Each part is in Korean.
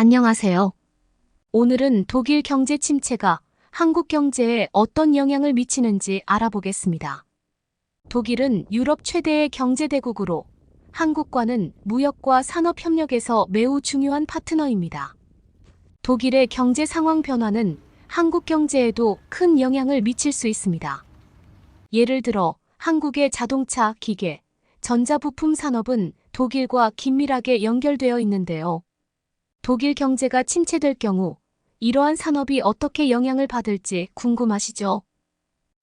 안녕하세요. 오늘은 독일 경제 침체가 한국 경제에 어떤 영향을 미치는지 알아보겠습니다. 독일은 유럽 최대의 경제대국으로 한국과는 무역과 산업 협력에서 매우 중요한 파트너입니다. 독일의 경제 상황 변화는 한국 경제에도 큰 영향을 미칠 수 있습니다. 예를 들어 한국의 자동차, 기계, 전자부품 산업은 독일과 긴밀하게 연결되어 있는데요. 독일 경제가 침체될 경우 이러한 산업이 어떻게 영향을 받을지 궁금하시죠?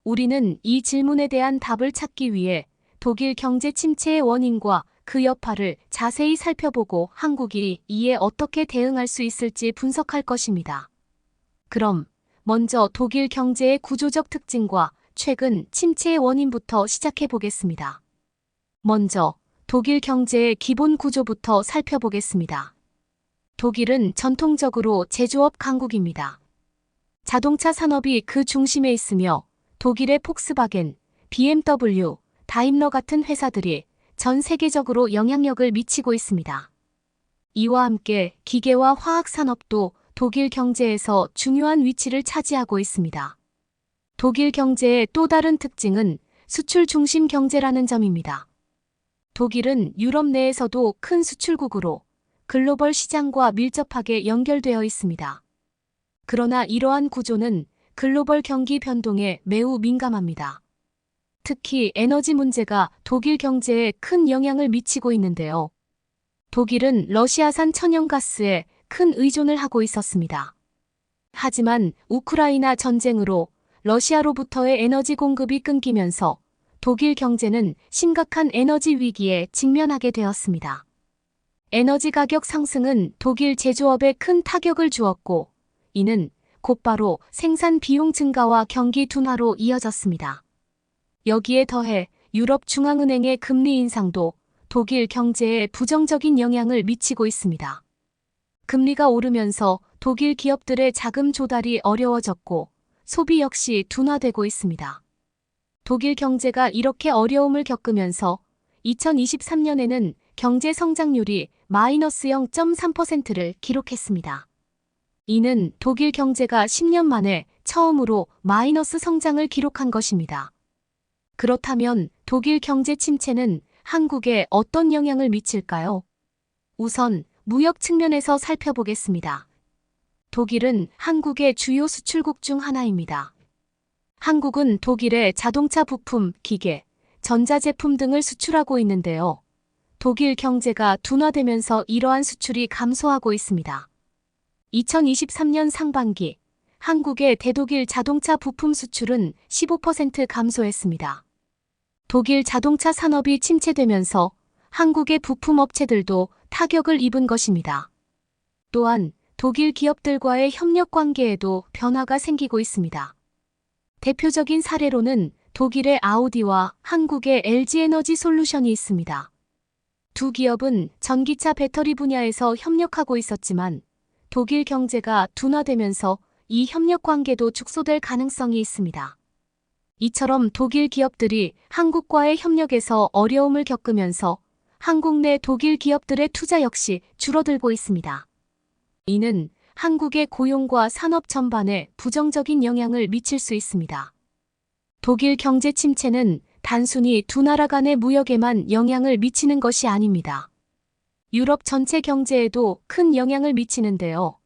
우리는 이 질문에 대한 답을 찾기 위해 독일 경제 침체의 원인과 그 여파를 자세히 살펴보고 한국이 이에 어떻게 대응할 수 있을지 분석할 것입니다. 그럼 먼저 독일 경제의 구조적 특징과 최근 침체의 원인부터 시작해 보겠습니다. 먼저 독일 경제의 기본 구조부터 살펴보겠습니다. 독일은 전통적으로 제조업 강국입니다. 자동차 산업이 그 중심에 있으며 독일의 폭스바겐, BMW, 다임러 같은 회사들이 전 세계적으로 영향력을 미치고 있습니다. 이와 함께 기계와 화학 산업도 독일 경제에서 중요한 위치를 차지하고 있습니다. 독일 경제의 또 다른 특징은 수출 중심 경제라는 점입니다. 독일은 유럽 내에서도 큰 수출국으로 글로벌 시장과 밀접하게 연결되어 있습니다. 그러나 이러한 구조는 글로벌 경기 변동에 매우 민감합니다. 특히 에너지 문제가 독일 경제에 큰 영향을 미치고 있는데요. 독일은 러시아산 천연가스에 큰 의존을 하고 있었습니다. 하지만 우크라이나 전쟁으로 러시아로부터의 에너지 공급이 끊기면서 독일 경제는 심각한 에너지 위기에 직면하게 되었습니다. 에너지 가격 상승은 독일 제조업에 큰 타격을 주었고, 이는 곧바로 생산 비용 증가와 경기 둔화로 이어졌습니다. 여기에 더해 유럽 중앙은행의 금리 인상도 독일 경제에 부정적인 영향을 미치고 있습니다. 금리가 오르면서 독일 기업들의 자금 조달이 어려워졌고, 소비 역시 둔화되고 있습니다. 독일 경제가 이렇게 어려움을 겪으면서 2023년에는 경제 성장률이 마이너스 0.3%를 기록했습니다. 이는 독일 경제가 10년 만에 처음으로 마이너스 성장을 기록한 것입니다. 그렇다면 독일 경제 침체는 한국에 어떤 영향을 미칠까요? 우선 무역 측면에서 살펴보겠습니다. 독일은 한국의 주요 수출국 중 하나입니다. 한국은 독일에 자동차 부품, 기계, 전자제품 등을 수출하고 있는데요. 독일 경제가 둔화되면서 이러한 수출이 감소하고 있습니다. 2023년 상반기 한국의 대독일 자동차 부품 수출은 15% 감소했습니다. 독일 자동차 산업이 침체되면서 한국의 부품 업체들도 타격을 입은 것입니다. 또한 독일 기업들과의 협력 관계에도 변화가 생기고 있습니다. 대표적인 사례로는 독일의 아우디와 한국의 LG에너지 솔루션이 있습니다. 두 기업은 전기차 배터리 분야에서 협력하고 있었지만 독일 경제가 둔화되면서 이 협력 관계도 축소될 가능성이 있습니다. 이처럼 독일 기업들이 한국과의 협력에서 어려움을 겪으면서 한국 내 독일 기업들의 투자 역시 줄어들고 있습니다. 이는 한국의 고용과 산업 전반에 부정적인 영향을 미칠 수 있습니다. 독일 경제 침체는 단순히 두 나라 간의 무역에만 영향을 미치는 것이 아닙니다. 유럽 전체 경제에도 큰 영향을 미치는데요.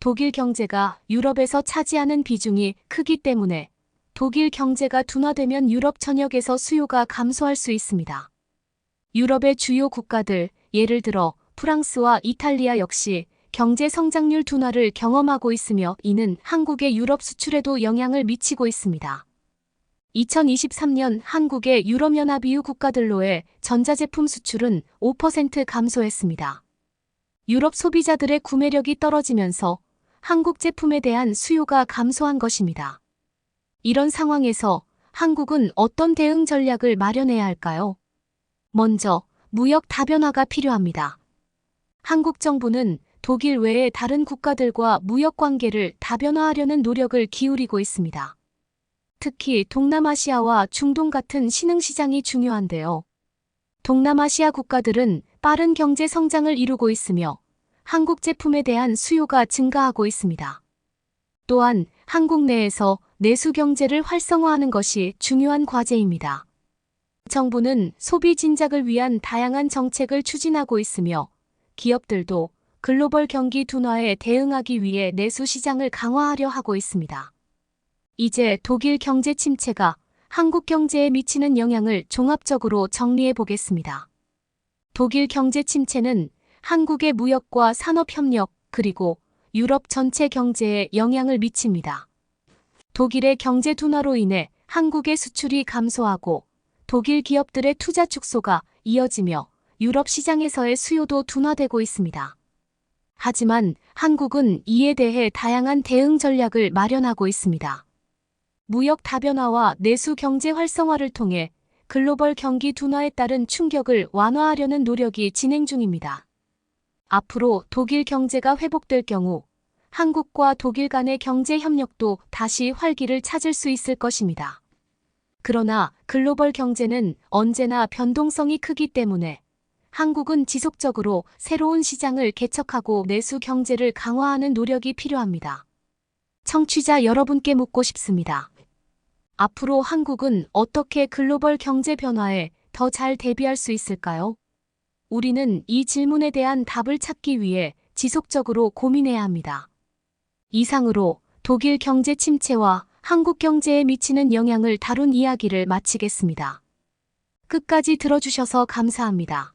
독일 경제가 유럽에서 차지하는 비중이 크기 때문에 독일 경제가 둔화되면 유럽 전역에서 수요가 감소할 수 있습니다. 유럽의 주요 국가들, 예를 들어 프랑스와 이탈리아 역시 경제 성장률 둔화를 경험하고 있으며 이는 한국의 유럽 수출에도 영향을 미치고 있습니다. 2023년 한국의 유럽연합 EU 국가들로의 전자제품 수출은 5% 감소했습니다. 유럽 소비자들의 구매력이 떨어지면서 한국 제품에 대한 수요가 감소한 것입니다. 이런 상황에서 한국은 어떤 대응 전략을 마련해야 할까요? 먼저 무역 다변화가 필요합니다. 한국 정부는 독일 외의 다른 국가들과 무역 관계를 다변화하려는 노력을 기울이고 있습니다. 특히 동남아시아와 중동 같은 신흥시장이 중요한데요. 동남아시아 국가들은 빠른 경제 성장을 이루고 있으며 한국 제품에 대한 수요가 증가하고 있습니다. 또한 한국 내에서 내수 경제를 활성화하는 것이 중요한 과제입니다. 정부는 소비 진작을 위한 다양한 정책을 추진하고 있으며 기업들도 글로벌 경기 둔화에 대응하기 위해 내수 시장을 강화하려 하고 있습니다. 이제 독일 경제 침체가 한국 경제에 미치는 영향을 종합적으로 정리해 보겠습니다. 독일 경제 침체는 한국의 무역과 산업협력 그리고 유럽 전체 경제에 영향을 미칩니다. 독일의 경제 둔화로 인해 한국의 수출이 감소하고 독일 기업들의 투자 축소가 이어지며 유럽 시장에서의 수요도 둔화되고 있습니다. 하지만 한국은 이에 대해 다양한 대응 전략을 마련하고 있습니다. 무역 다변화와 내수 경제 활성화를 통해 글로벌 경기 둔화에 따른 충격을 완화하려는 노력이 진행 중입니다. 앞으로 독일 경제가 회복될 경우 한국과 독일 간의 경제 협력도 다시 활기를 찾을 수 있을 것입니다. 그러나 글로벌 경제는 언제나 변동성이 크기 때문에 한국은 지속적으로 새로운 시장을 개척하고 내수 경제를 강화하는 노력이 필요합니다. 청취자 여러분께 묻고 싶습니다. 앞으로 한국은 어떻게 글로벌 경제 변화에 더 잘 대비할 수 있을까요? 우리는 이 질문에 대한 답을 찾기 위해 지속적으로 고민해야 합니다. 이상으로 독일 경제 침체와 한국 경제에 미치는 영향을 다룬 이야기를 마치겠습니다. 끝까지 들어주셔서 감사합니다.